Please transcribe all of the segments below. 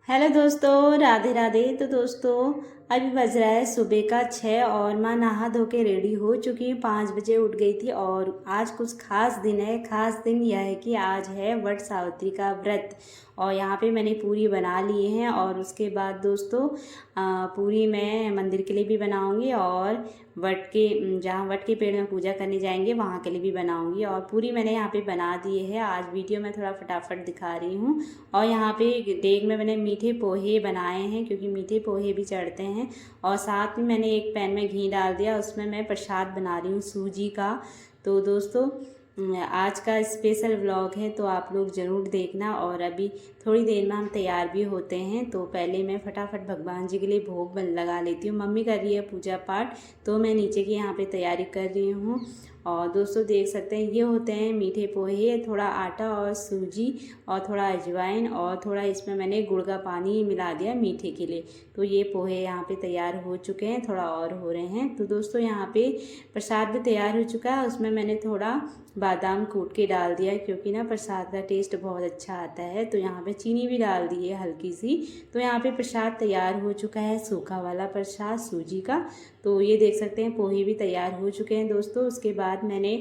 Hello दोस्तों, राधे राधे। तो दोस्तों अभी बज रहा है सुबह का 6 और माँ नहा धो के रेडी हो चुकी है। 5 बजे उठ गई थी और आज कुछ खास दिन है। खास दिन यह है कि आज है वट सावित्री का व्रत और यहाँ पे मैंने पूरी बना लिए हैं। और उसके बाद दोस्तों पूरी मैं मंदिर के लिए भी बनाऊँगी और जहाँ वट के पेड़ में पूजा करने जाएंगे वहाँ के लिए भी बनाऊँगी। और पूरी मैंने यहाँ पे बना दी है। आज वीडियो में थोड़ा फटाफट दिखा रही हूँ। और यहाँ पे देग में मैंने मीठे पोहे बनाए हैं क्योंकि मीठे पोहे भी चढ़ते हैं। और साथ में मैंने एक पैन में घी डाल दिया, उसमें मैं प्रसाद बना रही हूँ सूजी का। तो दोस्तों आज का स्पेशल व्लॉग है तो आप लोग ज़रूर देखना। और अभी थोड़ी देर में हम तैयार भी होते हैं। तो पहले मैं फटाफट भगवान जी के लिए भोग लगा लेती हूँ। मम्मी कर रही है पूजा पाठ तो मैं नीचे की यहाँ पे तैयारी कर रही हूँ। और दोस्तों देख सकते हैं ये होते हैं मीठे पोहे। थोड़ा आटा और सूजी और थोड़ा अजवाइन और थोड़ा इसमें मैंने गुड़ का पानी मिला दिया मीठे के लिए। तो ये पोहे यहाँ पे तैयार हो चुके हैं, थोड़ा और हो रहे हैं। तो दोस्तों यहाँ पे प्रसाद भी तैयार हो चुका है। उसमें मैंने थोड़ा बादाम कूट के डाल दिया क्योंकि ना प्रसाद का टेस्ट बहुत अच्छा आता है। तो यहाँ पे चीनी भी डाल दी है हल्की सी। तो यहाँ पे प्रसाद तैयार हो चुका है, सूखा वाला प्रसाद सूजी का। तो ये देख सकते हैं पोहे भी तैयार हो चुके हैं दोस्तों। उसके बाद मैंने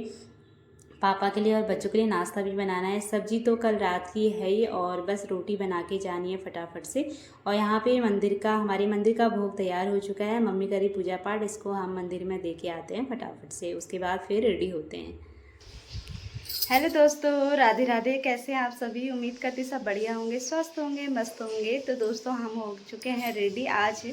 पापा के लिए और बच्चों के लिए नाश्ता भी बनाना है। सब्जी तो कल रात की है ही और बस रोटी बना के जानी है फटाफट से। और यहाँ पे हमारे मंदिर का भोग तैयार हो चुका है। मम्मी करी पूजा पाठ, इसको हम मंदिर में दे के आते हैं फटाफट से। उसके बाद फिर रेडी होते हैं। हेलो दोस्तों, राधे राधे। कैसे हैं आप सभी? उम्मीद करती सब बढ़िया होंगे, स्वस्थ होंगे, मस्त होंगे। तो दोस्तों हम हो चुके हैं रेडी। आज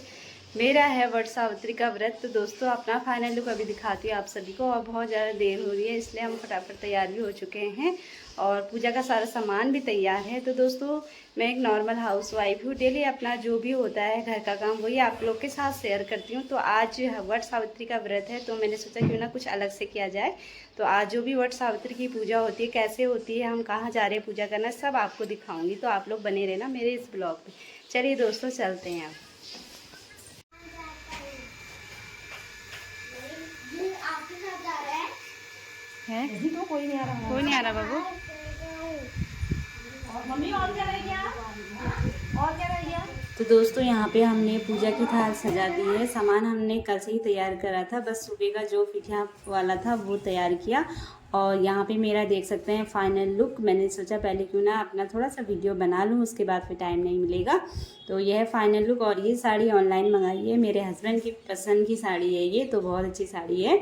मेरा है वट सावित्री का व्रत। तो दोस्तों अपना फाइनल लुक अभी दिखाती हूँ आप सभी को। और बहुत ज़्यादा देर हो रही है इसलिए हम फटाफट तैयार भी हो चुके हैं और पूजा का सारा सामान भी तैयार है। तो दोस्तों मैं एक नॉर्मल हाउसवाइफ हूँ। डेली अपना जो भी होता है घर का काम वही आप लोग के साथ शेयर करती हूँ। तो आज वट सावित्री का व्रत है तो मैंने सोचा क्यों ना कुछ अलग से किया जाए। तो आज जो भी वट सावित्री की पूजा होती है, कैसे होती है, हम कहाँ जा रहे हैं पूजा करना, सब आपको दिखाऊंगी। तो आप लोग बने रहना मेरे इस ब्लॉग पे। चलिए दोस्तों चलते हैं। अब तो कोई नहीं आ रहा बाबू। मम्मी और क्या रह गया? और क्या रह गया? तो दोस्तों यहाँ पे हमने पूजा की थाल सजा दी है। सामान हमने कल से ही तैयार करा था, बस सुबह का जो पीठा वाला था वो तैयार किया। और यहाँ पे मेरा देख सकते हैं फाइनल लुक। मैंने सोचा पहले क्यों ना अपना थोड़ा सा वीडियो बना लूँ, उसके बाद फिर टाइम नहीं मिलेगा। तो यह है फाइनल लुक। और ये साड़ी ऑनलाइन मंगाई है, मेरे हस्बैंड की पसंद की साड़ी है ये, तो बहुत अच्छी साड़ी है।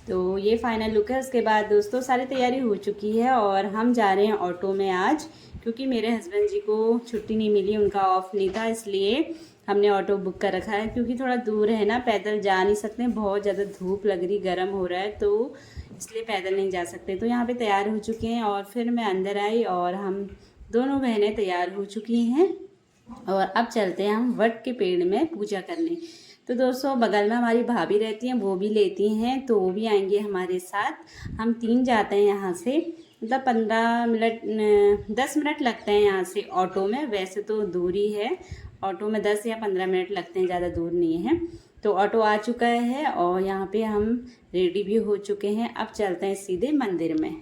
तो ये फाइनल लुक है। उसके बाद दोस्तों सारी तैयारी हो चुकी है और हम जा रहे हैं ऑटो में आज, क्योंकि मेरे हस्बैंड जी को छुट्टी नहीं मिली, उनका ऑफ नहीं था, इसलिए हमने ऑटो बुक कर रखा है। क्योंकि थोड़ा दूर है ना, पैदल जा नहीं सकते, बहुत ज़्यादा धूप लग रही, गर्म हो रहा है, तो इसलिए पैदल नहीं जा सकते। तो यहाँ पे तैयार हो चुके हैं और फिर मैं अंदर आई और हम दोनों बहनें तैयार हो चुकी हैं। और अब चलते हैं हम वट के पेड़ में पूजा करने। तो दोस्तों बगल में हमारी भाभी रहती हैं, वो भी लेती हैं, तो वो भी आएंगे हमारे साथ। हम 3 जाते हैं यहाँ से, मतलब 10 मिनट लगते हैं यहाँ से ऑटो में। वैसे तो दूरी है, ऑटो में 10 या 15 मिनट लगते हैं, ज़्यादा दूर नहीं है। तो ऑटो आ चुका है और यहाँ पे हम रेडी भी हो चुके हैं। अब चलते हैं सीधे मंदिर में।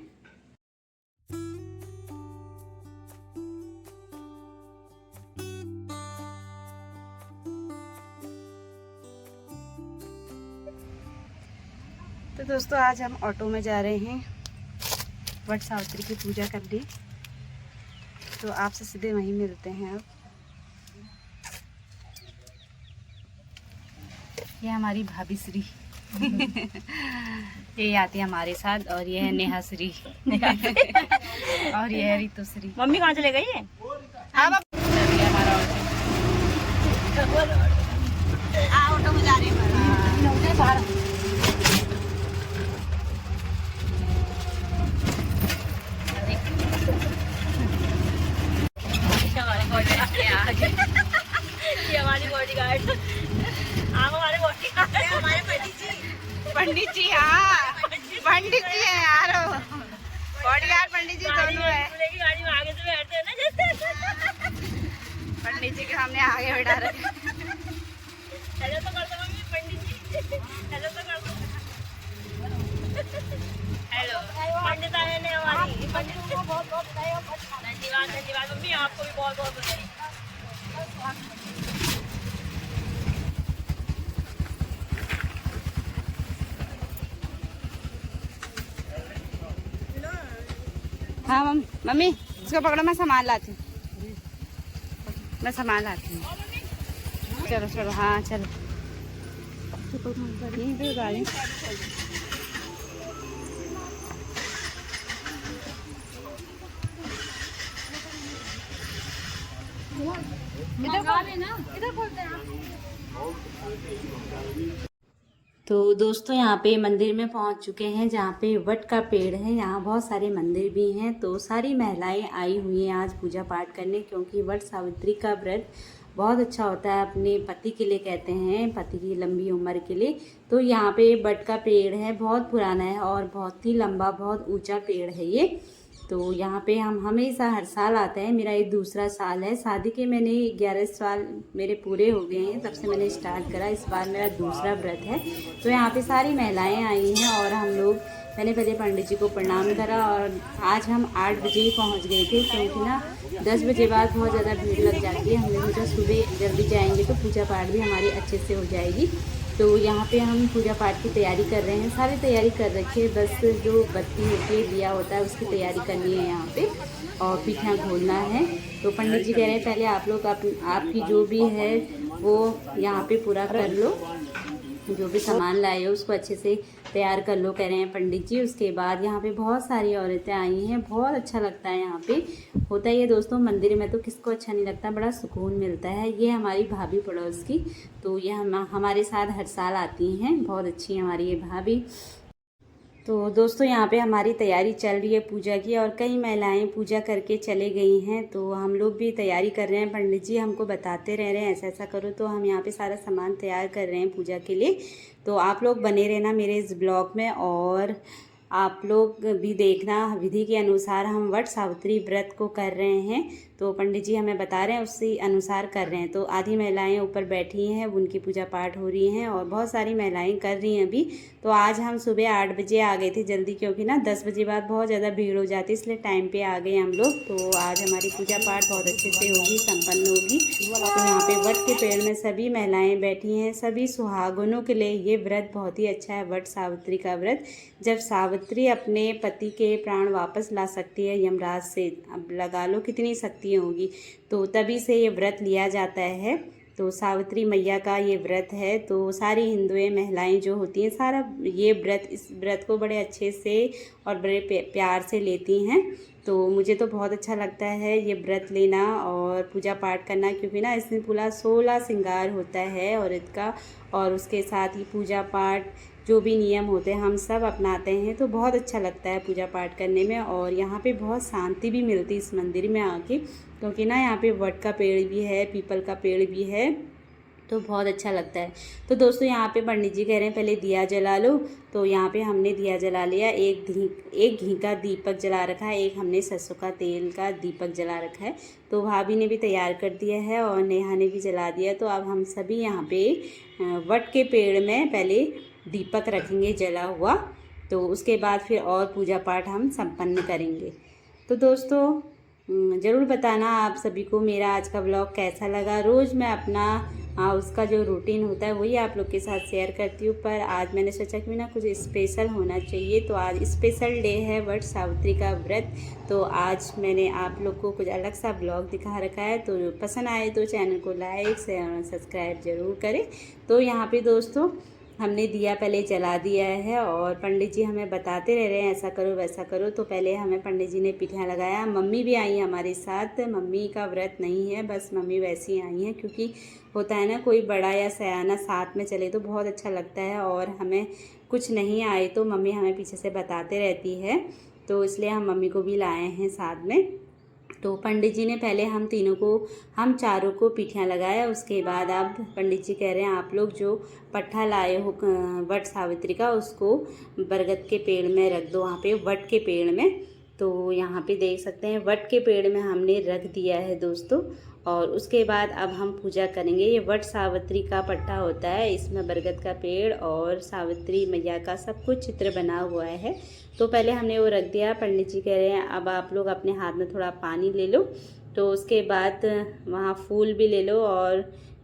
तो दोस्तों आज हम ऑटो में जा रहे हैं वट सावित्री की पूजा करने। तो आपसे सीधे वहीं मिलते हैं। अब ये हमारी भाभी श्री ये आती है हमारे साथ। और ये है नेहा श्री और ये है ऋतु श्री। मम्मी कहाँ चले गई है? हाँ हमारा ऑटो में जा रहे हैं। ये हमारी बॉडीगार्ड, आप हमारे बॉडीगार्ड हैं, हमारे पंडित जी। हाँ पंडित जी है यार, बॉडीगार्ड पंडित जी दोनों है। गाड़ी में आगे से बैठते हैं ना, जैसे पंडित जी के हमने आगे बैठा रखे। हेलो तो कर दो मम्मी, पंडित जी हेलो तो कर दो। हेलो पंडित आए ने हमारी। पंडित को बहुत बहुत धन्यवाद। धन्यवाद मम्मी, आपको भी बहुत बहुत बधाई। हाँ मम्मी इसको पकड़ो, मैं सामान लाती हूँ, मैं सामान लाती हूँ। चलो चलो, हाँ चलो। यहीं पे गाड़ी इधर खोलते हैं। तो दोस्तों यहाँ पे मंदिर में पहुँच चुके हैं जहाँ पे वट का पेड़ है। यहाँ बहुत सारे मंदिर भी हैं। तो सारी महिलाएं आई हुई हैं आज पूजा पाठ करने, क्योंकि वट सावित्री का व्रत बहुत अच्छा होता है अपने पति के लिए, कहते हैं पति की लंबी उम्र के लिए। तो यहाँ पे वट का पेड़ है, बहुत पुराना है और बहुत ही लंबा, बहुत ऊंचा पेड़ है ये। तो यहाँ पे हम हमेशा हर साल आते हैं। मेरा ये दूसरा साल है शादी के, मैंने 11 साल मेरे पूरे हो गए हैं, तब से मैंने स्टार्ट करा। इस बार मेरा दूसरा व्रत है। तो यहाँ पे सारी महिलाएं आई हैं और हम लोग, मैंने पहले पंडित जी को प्रणाम करा और आज हम 8 बजे ही पहुँच गए थे, क्योंकि ना 10 बजे बाद बहुत ज़्यादा भीड़ लग जाती है। हम लोग सुबह जल्दी जाएंगे तो पूजा पाठ भी हमारी अच्छे से हो जाएगी। तो यहाँ पे हम पूजा पाठ की तैयारी कर रहे हैं, सारी तैयारी कर रखी है, बस जो बत्ती होती है, दिया होता है, उसकी तैयारी करनी है यहाँ पे और पीठा घोलना है। तो पंडित जी कह रहे हैं पहले आप लोग आपकी जो भी है वो यहाँ पे पूरा कर लो, जो भी सामान लाए हो उसको अच्छे से तैयार कर लो, कह रहे हैं पंडित जी। उसके बाद यहाँ पे बहुत सारी औरतें आई हैं, बहुत अच्छा लगता है यहाँ पे। होता ही है दोस्तों, मंदिर में तो किसको अच्छा नहीं लगता, बड़ा सुकून मिलता है। ये हमारी भाभी पड़ोस की, तो ये हमारे साथ हर साल आती हैं, बहुत अच्छी है हमारी ये भाभी। तो दोस्तों यहाँ पे हमारी तैयारी चल रही है पूजा की और कई महिलाएं पूजा करके चले गई हैं। तो हम लोग भी तैयारी कर रहे हैं, पंडित जी हमको बताते रह रहे हैं ऐसा ऐसा करो, तो हम यहाँ पे सारा सामान तैयार कर रहे हैं पूजा के लिए। तो आप लोग बने रहना मेरे इस ब्लॉग में और आप लोग भी देखना विधि के अनुसार हम वट सावित्री व्रत को कर रहे हैं। तो पंडित जी हमें बता रहे हैं उसी अनुसार कर रहे हैं। तो आधी महिलाएं ऊपर बैठी हैं, उनकी पूजा पाठ हो रही हैं और बहुत सारी महिलाएं कर रही हैं अभी। तो आज हम सुबह 8 बजे आ गए थे जल्दी, क्योंकि ना 10 बजे बाद बहुत ज़्यादा भीड़ हो जाती है, इसलिए टाइम पे आ गए हम लोग। तो आज हमारी पूजा पाठ बहुत अच्छे से होगी, संपन्न होगी। तो यहाँ पे वट के पेड़ में सभी महिलाएं बैठी हैं, सभी सुहागनों के लिए ये व्रत बहुत ही अच्छा है, वट सावित्री का व्रत। जब सावित्री अपने पति के प्राण वापस ला सकती है यमराज से, अब लगा लो कितनी शक्ति होगी, तो तभी से ये व्रत लिया जाता है। तो सावित्री मैया का ये व्रत है। तो सारी हिंदुएं महिलाएं जो होती हैं सारा ये व्रत, इस व्रत को बड़े अच्छे से और बड़े प्यार से लेती हैं। तो मुझे तो बहुत अच्छा लगता है ये व्रत लेना और पूजा पाठ करना, क्योंकि ना इसमें पूरा 16 श्रृंगार होता है औरत का, और उसके साथ ही पूजा पाठ जो भी नियम होते हैं हम सब अपनाते हैं। तो बहुत अच्छा लगता है पूजा पाठ करने में और यहाँ पे बहुत शांति भी मिलती है इस मंदिर में आके, क्योंकि ना यहाँ पे वट का पेड़ भी है, पीपल का पेड़ भी है, तो बहुत अच्छा लगता है। तो दोस्तों यहाँ पे पंडित जी कह रहे हैं पहले दिया जला लो। तो यहाँ पे हमने दिया जला लिया, एक घी का दीपक जला रखा है, एक हमने सरसों का तेल का दीपक जला रखा है। तो भाभी ने भी तैयार कर दिया है और नेहा ने भी जला दिया। तो अब हम सभी यहाँ पे वट के पेड़ में पहले दीपक रखेंगे जला हुआ, तो उसके बाद फिर और पूजा पाठ हम संपन्न करेंगे। तो दोस्तों ज़रूर बताना आप सभी को मेरा आज का ब्लॉग कैसा लगा। रोज़ मैं अपना उसका जो रूटीन होता है वही आप लोग के साथ शेयर करती हूँ, पर आज मैंने सोचा कि ना कुछ स्पेशल होना चाहिए। तो आज स्पेशल डे है वट सावित्री का व्रत, तो आज मैंने आप लोग को कुछ अलग सा ब्लॉग दिखा रखा है। तो पसंद आए तो चैनल को लाइक शेयर और सब्सक्राइब ज़रूर करें। तो यहाँ पे दोस्तों हमने दिया पहले जला दिया है और पंडित जी हमें बताते रह रहे हैं ऐसा करो वैसा करो। तो पहले हमें पंडित जी ने पीठा लगाया, मम्मी भी आई हमारे साथ, मम्मी का व्रत नहीं है, बस मम्मी वैसी आई हैं, क्योंकि होता है ना कोई बड़ा या सयाना साथ में चले तो बहुत अच्छा लगता है, और हमें कुछ नहीं आए तो मम्मी हमें पीछे से बताते रहती है, तो इसलिए हम मम्मी को भी लाए हैं साथ में। तो पंडित जी ने पहले हम चारों को पीठियाँ लगाया। उसके बाद अब पंडित जी कह रहे हैं आप लोग जो पट्ठा लाए हो वट सावित्री का उसको बरगद के पेड़ में रख दो, वहाँ पे वट के पेड़ में। तो यहाँ पे देख सकते हैं वट के पेड़ में हमने रख दिया है दोस्तों। और उसके बाद अब हम पूजा करेंगे। ये वट सावित्री का पट्टा होता है, इसमें बरगद का पेड़ और सावित्री मैया का सब कुछ चित्र बना हुआ है। तो पहले हमने वो रख दिया। पंडित जी कह रहे हैं अब आप लोग अपने हाथ में थोड़ा पानी ले लो, तो उसके बाद वहाँ फूल भी ले लो और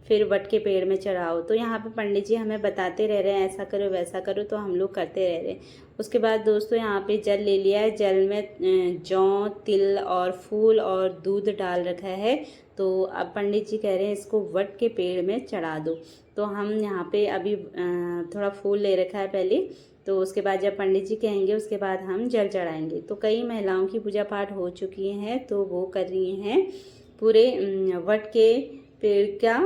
फिर वट के पेड़ में चढ़ाओ। तो यहाँ पे पंडित जी हमें बताते रह रहे हैं ऐसा करो वैसा करो, तो हम लोग करते रह रहे हैं। उसके बाद दोस्तों यहाँ पे जल ले लिया है, जल में जौ, तिल और फूल और दूध डाल रखा है। तो अब पंडित जी कह रहे हैं इसको वट के पेड़ में चढ़ा दो। तो हम यहाँ पे अभी थोड़ा फूल ले रखा है पहले, तो उसके बाद जब पंडित जी कहेंगे उसके बाद हम जल चढ़ाएंगे। तो कई महिलाओं की पूजा पाठ हो चुकी हैं, तो वो कर रही हैं पूरे वट के पेड़ का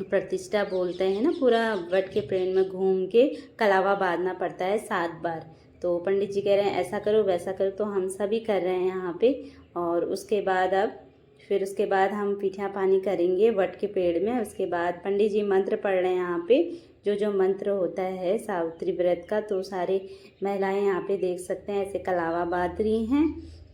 प्रतिष्ठा बोलते हैं ना, पूरा वट के पेड़ में घूम के कलावा बांधना पड़ता है 7 बार। तो पंडित जी कह रहे हैं ऐसा करो वैसा करो, तो हम सभी कर रहे हैं यहाँ पे। और उसके बाद उसके बाद हम पीठा पानी करेंगे वट के पेड़ में। उसके बाद पंडित जी मंत्र पढ़ रहे हैं यहाँ पे, जो मंत्र होता है सावित्री व्रत का। तो सारे महिलाएं यहाँ पे देख सकते हैं ऐसे कलावा बांध रही हैं।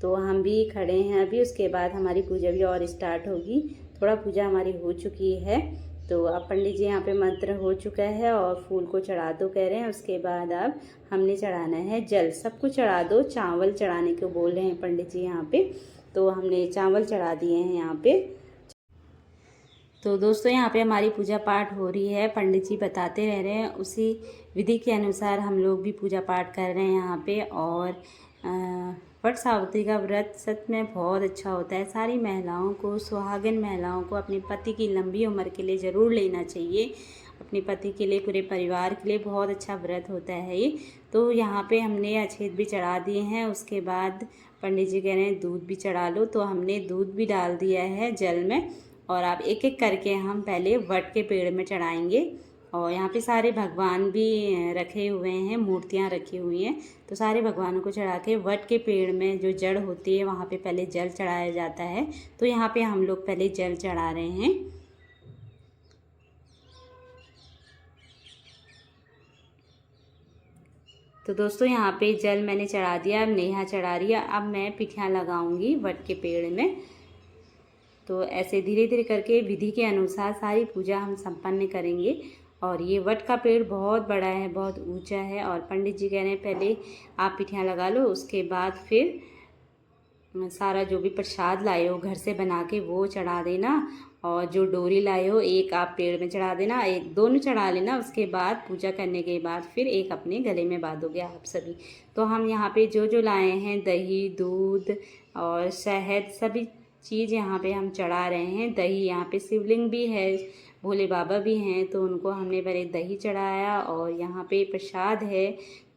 तो हम भी खड़े हैं अभी। उसके बाद हमारी पूजा भी और स्टार्ट होगी। थोड़ा पूजा हमारी हो चुकी है, तो अब पंडित जी यहाँ पे मंत्र हो चुका है और फूल को चढ़ा दो कह रहे हैं। उसके बाद अब हमने चढ़ाना है जल। सबको चढ़ा दो, चावल चढ़ाने को बोल रहे हैं पंडित जी यहाँ पे। तो हमने चावल चढ़ा दिए हैं यहाँ पे। तो दोस्तों यहाँ पे हमारी पूजा पाठ हो रही है, पंडित जी बताते रह रहे हैं, उसी विधि के अनुसार हम लोग भी पूजा पाठ कर रहे हैं यहाँ पे। और वट सावित्री का व्रत सच में बहुत अच्छा होता है। सारी महिलाओं को, सुहागिन महिलाओं को अपने पति की लंबी उम्र के लिए ज़रूर लेना चाहिए। अपने पति के लिए, पूरे परिवार के लिए बहुत अच्छा व्रत होता है ये। तो यहाँ पे हमने अक्षत भी चढ़ा दिए हैं। उसके बाद पंडित जी कह रहे हैं दूध भी चढ़ा लो, तो हमने दूध भी डाल दिया है जल में। और अब एक एक करके हम पहले वट के पेड़ में चढ़ाएंगे। और यहाँ पे सारे भगवान भी रखे हुए हैं, मूर्तियाँ रखी हुई हैं। तो सारे भगवानों को चढ़ा के वट के पेड़ में जो जड़ होती है वहाँ पे पहले जल चढ़ाया जाता है। तो यहाँ पे हम लोग पहले जल चढ़ा रहे हैं। तो दोस्तों यहाँ पे जल मैंने चढ़ा दिया, अब नेहा चढ़ा रही है। अब मैं पिठियाँ लगाऊंगी वट के पेड़ में। तो ऐसे धीरे धीरे करके विधि के अनुसार सारी पूजा हम संपन्न करेंगे। और ये वट का पेड़ बहुत बड़ा है, बहुत ऊंचा है। और पंडित जी कह रहे हैं पहले आप पिठियाँ लगा लो, उसके बाद फिर सारा जो भी प्रसाद लाए हो घर से बना के वो चढ़ा देना। और जो डोरी लाए हो एक आप पेड़ में चढ़ा देना, एक दोनों चढ़ा लेना। उसके बाद पूजा करने के बाद फिर एक अपने गले में बांधोगे आप सभी। तो हम यहाँ पे जो लाए हैं दही, दूध और शहद, सभी चीज़ यहाँ पे हम चढ़ा रहे हैं। दही, यहाँ पे शिवलिंग भी है, भोले बाबा भी हैं, तो उनको हमने पहले दही चढ़ाया। और यहाँ पे प्रसाद है,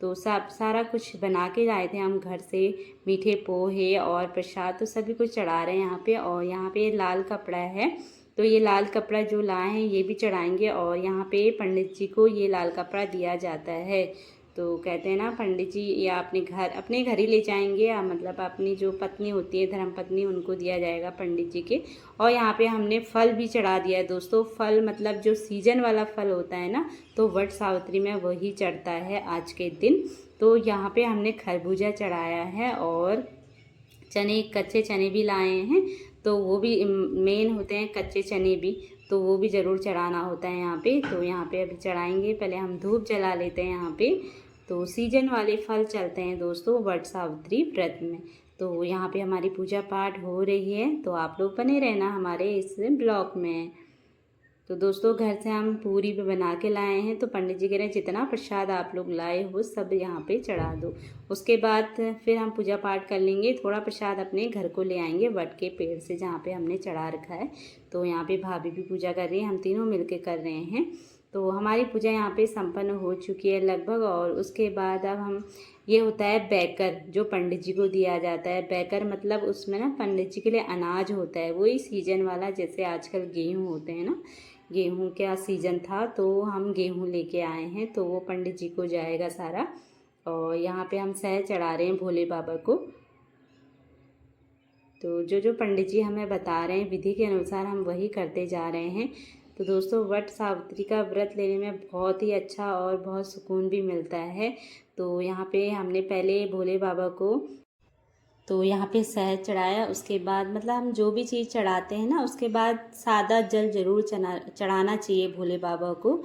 तो सब सारा कुछ बना के लाए थे हम घर से, मीठे पोहे और प्रसाद, तो सभी कुछ चढ़ा रहे हैं यहाँ पे। और यहाँ पे लाल कपड़ा है, तो ये लाल कपड़ा जो लाए हैं ये भी चढ़ाएंगे। और यहाँ पे पंडित जी को ये लाल कपड़ा दिया जाता है। तो कहते हैं ना पंडित जी या अपने घर ही ले जाएंगे, या मतलब अपनी जो पत्नी होती है धर्म पत्नी, उनको दिया जाएगा पंडित जी के। और यहाँ पे हमने फल भी चढ़ा दिया है दोस्तों। फल मतलब जो सीजन वाला फल होता है ना, तो वट सावित्री में वही चढ़ता है आज के दिन। तो यहाँ पे हमने खरबूजा चढ़ाया है और चने, कच्चे चने भी लाए हैं, तो वो भी मेन होते हैं कच्चे चने भी, तो वो भी ज़रूर चढ़ाना होता है यहाँ पे। तो यहाँ पे अभी चढ़ाएंगे, पहले हम धूप जला लेते हैं यहाँ पे। तो सीजन वाले फल चलते हैं दोस्तों वट सावित्री व्रत में। तो यहाँ पे हमारी पूजा पाठ हो रही है, तो आप लोग बने रहना हमारे इस ब्लॉग में। तो दोस्तों घर से हम पूरी भी बना के लाए हैं, तो पंडित जी कह रहे हैं जितना प्रसाद आप लोग लाए हो सब यहाँ पे चढ़ा दो। उसके बाद फिर हम पूजा पाठ कर लेंगे, थोड़ा प्रसाद अपने घर को ले आएंगे वट के पेड़ से जहाँ पे हमने चढ़ा रखा है। तो यहाँ पे भाभी भी पूजा कर रही है, हम तीनों मिलके कर रहे हैं। तो हमारी पूजा यहाँ पे संपन्न हो चुकी है लगभग। और उसके बाद अब हम, ये होता है बैकर, जो पंडित जी को दिया जाता है। बैकर मतलब उसमें ना पंडित जी के लिए अनाज होता है, वही सीजन वाला, जैसे आजकल गेहूँ होते हैं ना, गेहूँ का सीजन था तो हम गेहूँ लेके आए हैं, तो वो पंडित जी को जाएगा सारा। और यहाँ पे हम शहद चढ़ा रहे हैं भोले बाबा को। तो जो पंडित जी हमें बता रहे हैं विधि के अनुसार हम वही करते जा रहे हैं। तो दोस्तों वट सावित्री का व्रत लेने में बहुत ही अच्छा और बहुत सुकून भी मिलता है। तो यहाँ पे हमने पहले भोले बाबा को, तो यहाँ पे शहद चढ़ाया। उसके बाद मतलब हम जो भी चीज़ चढ़ाते हैं ना, उसके बाद सादा जल ज़रूर चढ़ाना चाहिए भोले बाबा को,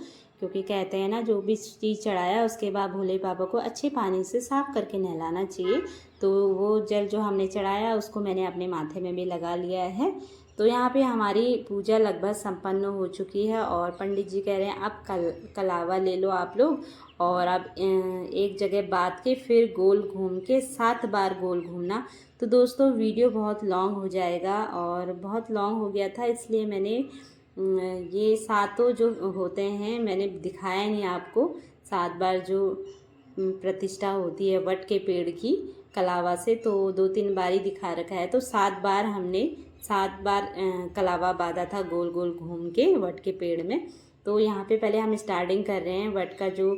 क्योंकि कहते हैं ना जो भी चीज़ चढ़ाया उसके बाद भोले बाबा को अच्छे पानी से साफ़ करके नहलाना चाहिए। तो वो जल जो हमने चढ़ाया उसको मैंने अपने माथे में भी लगा लिया है। तो यहाँ पे हमारी पूजा लगभग संपन्न हो चुकी है और पंडित जी कह रहे हैं अब कलावा ले लो आप लोग, और अब एक जगह बात के फिर गोल घूम के 7 बार गोल घूमना। तो दोस्तों वीडियो बहुत लॉन्ग हो जाएगा और बहुत लॉन्ग हो गया था, इसलिए मैंने ये 7 जो होते हैं मैंने दिखाया नहीं आपको। 7 बार जो प्रतिष्ठा होती है वट के पेड़ की कलावा से, तो 2-3 बार ही दिखा रखा है। तो 7 बार हमने 7 बार कलावा बांधा था गोल गोल घूम के वट के पेड़ में। तो यहाँ पे पहले हम स्टार्टिंग कर रहे हैं, वट का जो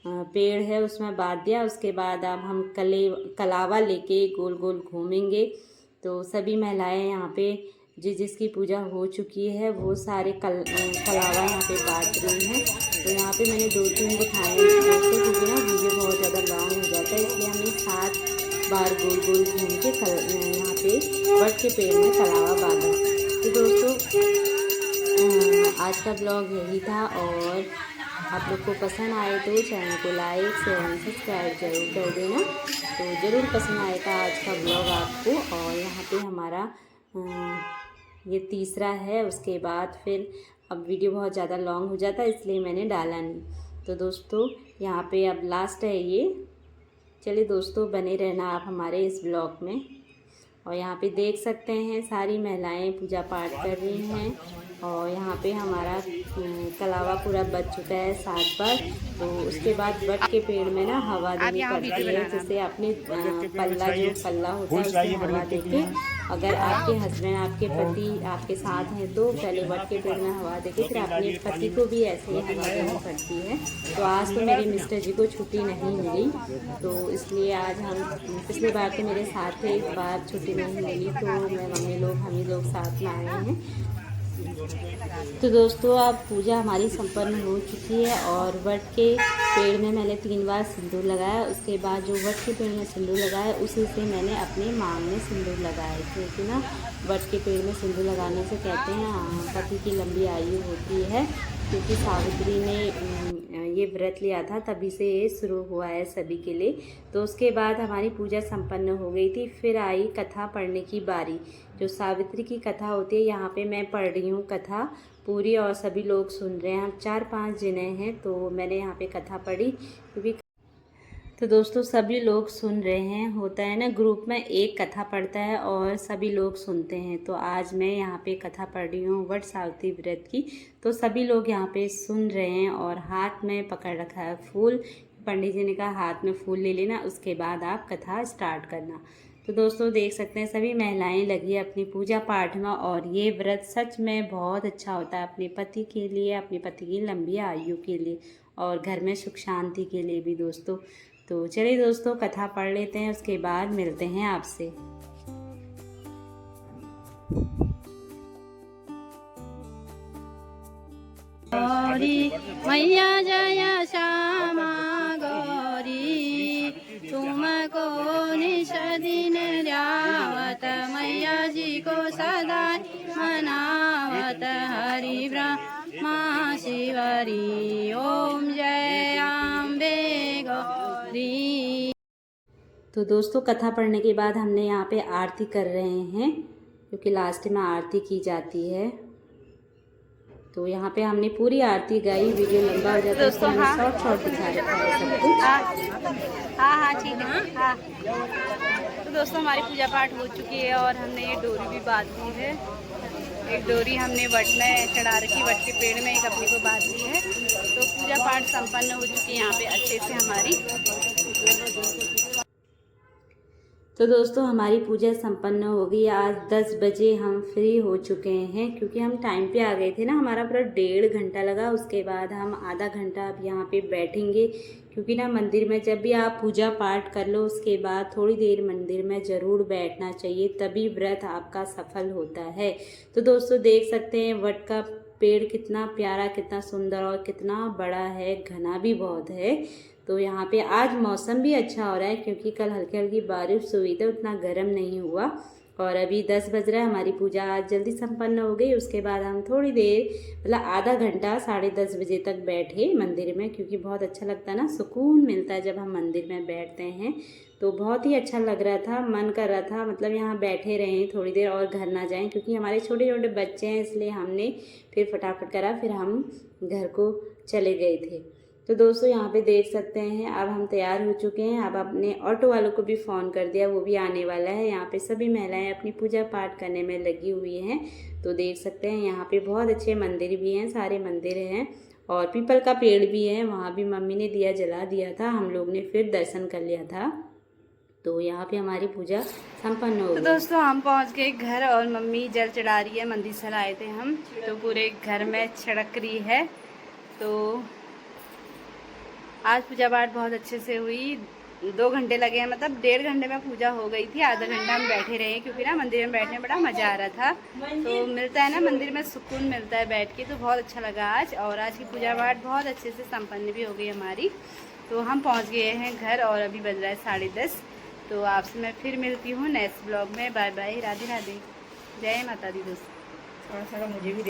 पेड़ है उसमें बांध दिया, उसके बाद अब हम कलावा लेके गोल गोल घूमेंगे। तो सभी महिलाएं यहाँ पे जिसकी पूजा हो चुकी है वो सारे कलावा यहाँ पे बांट रही हैं। तो यहाँ पे मैंने 2-3 दिखाए हैं दोस्तों, क्योंकि ना वीडियो बहुत ज़्यादा लॉन्ग हो जाता है, इसलिए हमने 7 बार गोल गोल घूम के यहाँ पे वट के पेड़ में कलावा बांधा। तो दोस्तों आज का ब्लॉग यही था, और आप लोग को पसंद आए तो चैनल को लाइक शेयर एंड सब्सक्राइब जरूर कर देना। तो ज़रूर पसंद आएगा आज का ब्लॉग आपको। और यहाँ पे हमारा ये तीसरा है, उसके बाद फिर अब वीडियो बहुत ज़्यादा लॉन्ग हो जाता है इसलिए मैंने डाला नहीं। तो दोस्तों यहाँ पे अब लास्ट है ये। चलिए दोस्तों बने रहना आप हमारे इस ब्लॉग में। और यहाँ पे देख सकते हैं सारी महिलाएं पूजा पाठ कर रही हैं, और यहाँ पे हमारा कलावा पूरा बच चुका है 7 बार। तो उसके बाद वट के पेड़ में ना हवा देनी पड़ती है, जैसे अपने पल्ला जो पल्ला होता है उससे हवा देके, अगर आपके हस्बैंड आपके पति आपके साथ हैं तो पहले वट के पेड़ में हवा देके फिर अपने पति को भी ऐसे ही हवा देनी पड़ती है। तो आज तो मेरे मिस्टर जी को छुट्टी नहीं मिली, तो इसलिए आज हम पिछली बार तो मेरे साथ थे, इस बार छुट्टी नहीं मिली तो मैं मम्मी लोग हम ही लोग साथ में आए हैं। तो दोस्तों अब पूजा हमारी संपन्न हो चुकी है, और वट के पेड़ में मैंने 3 बार सिंदूर लगाया। उसके बाद जो वट के पेड़ में सिंदूर लगाया उसी से मैंने अपने मांग में सिंदूर लगाए, क्योंकि ना वट के पेड़ में सिंदूर लगाने से कहते हैं पति की लंबी आयु होती है, क्योंकि सावित्री ने ये व्रत लिया था तभी से ये शुरू हुआ है सभी के लिए। तो उसके बाद हमारी पूजा संपन्न हो गई थी, फिर आई कथा पढ़ने की बारी। जो सावित्री की कथा होती है यहाँ पे मैं पढ़ रही हूँ कथा पूरी, और सभी लोग सुन रहे हैं। हम 4-5 जने हैं तो मैंने यहाँ पे कथा पढ़ी, क्योंकि तो दोस्तों सभी लोग सुन रहे हैं। होता है ना ग्रुप में एक कथा पढ़ता है और सभी लोग सुनते हैं, तो आज मैं यहाँ पे कथा पढ़ रही हूँ वट सावित्री व्रत की। तो सभी लोग यहाँ पे सुन रहे हैं, और हाथ में पकड़ रखा है फूल। पंडित जी ने कहा हाथ में फूल ले लेना, उसके बाद आप कथा स्टार्ट करना। तो दोस्तों देख सकते हैं सभी महिलाएं लगी है अपनी पूजा पाठ में, और ये व्रत सच में बहुत अच्छा होता है अपने पति के लिए, अपने पति की लंबी आयु के लिए, और घर में सुख शांति के लिए भी दोस्तों। तो चलिए दोस्तों कथा पढ़ लेते हैं, उसके बाद मिलते हैं आपसे। गौरी मैया जय श्यामा गौरी, तुमको निश दिन ध्यावत, मैया जी को सदा मनावत, हरि ब्रह्मा शिवरी, ओम जय अम्बे गौरी। तो दोस्तों कथा पढ़ने के बाद हमने यहाँ पे आरती कर रहे हैं, क्योंकि लास्ट में आरती की जाती है। तो यहाँ पे हमने पूरी आरती गाई, वीडियो लंबा हो जाता है तो हमने शॉर्ट दिखा रखा है सब कुछ। हाँ ठीक है। हाँ तो दोस्तों हमारी पूजा पाठ हो चुकी है, और हमने ये डोरी भी बांध दी है। एक डोरी हमने वट में चढ़ा रखी, वट के पेड़ में एक अपनी को बांध दी है। तो पूजा पाठ संपन्न हो चुकी है यहाँ पे अच्छे से हमारी। तो दोस्तों हमारी पूजा संपन्न हो गई। आज 10 बजे हम फ्री हो चुके हैं, क्योंकि हम टाइम पे आ गए थे ना, हमारा पूरा 1.5 घंटा लगा। उसके बाद हम आधा घंटा अब यहाँ पे बैठेंगे, क्योंकि ना मंदिर में जब भी आप पूजा पाठ कर लो उसके बाद थोड़ी देर मंदिर में ज़रूर बैठना चाहिए, तभी व्रत आपका सफल होता है। तो दोस्तों देख सकते हैं वट का पेड़ कितना प्यारा, कितना सुंदर और कितना बड़ा है, घना भी बहुत है। तो यहाँ पे आज मौसम भी अच्छा हो रहा है, क्योंकि कल हल्की हल्की बारिश हुई थी, उतना गर्म नहीं हुआ। और अभी 10 बज रहा है, हमारी पूजा आज जल्दी संपन्न हो गई। उसके बाद हम थोड़ी देर मतलब आधा घंटा 10:30 बजे तक बैठे मंदिर में, क्योंकि बहुत अच्छा लगता है ना, सुकून मिलता है जब हम मंदिर में बैठते हैं। तो तो बहुत ही अच्छा लग रहा था, मन कर रहा था मतलब यहाँ बैठे रहें थोड़ी देर और घर ना जाएं, क्योंकि हमारे छोटे छोटे बच्चे हैं, इसलिए हमने फिर फटाफट करा, फिर हम घर को चले गए थे। तो दोस्तों यहाँ पे देख सकते हैं अब हम तैयार हो चुके हैं। अब अपने ऑटो वालों को भी फ़ोन कर दिया, वो भी आने वाला है। यहाँ पे सभी महिलाएं अपनी पूजा पाठ करने में लगी हुई हैं। तो देख सकते हैं यहाँ पे बहुत अच्छे मंदिर भी हैं, सारे मंदिर हैं और पीपल का पेड़ भी है। वहाँ भी मम्मी ने दिया जला दिया था, हम लोग ने फिर दर्शन कर लिया था। तो यहाँ पे हमारी पूजा संपन्न हो गई। तो दोस्तों हम पहुँच गए घर और मम्मी जल चढ़ा रही है। मंदिर से आए थे हम, तो पूरे घर में छिड़क रही है। तो आज पूजा पाठ बहुत अच्छे से हुई। 2 घंटे लगे हैं, मतलब 1.5 घंटे में पूजा हो गई थी। आधा घंटा हम बैठे रहे क्योंकि ना मंदिर में बैठने में बड़ा मज़ा आ रहा था। तो मिलता है ना मंदिर में सुकून मिलता है बैठ के, तो बहुत अच्छा लगा आज। और आज की पूजा पाठ बहुत अच्छे से संपन्न भी हो गई हमारी। तो हम पहुंच गए हैं घर और अभी बज रहा है 10:30। तो आपसे मैं फिर मिलती हूँ नेक्स्ट ब्लॉग में। बाय बाय, राधे राधे, जय माता दी दोस्तों। थोड़ा सा मुझे भी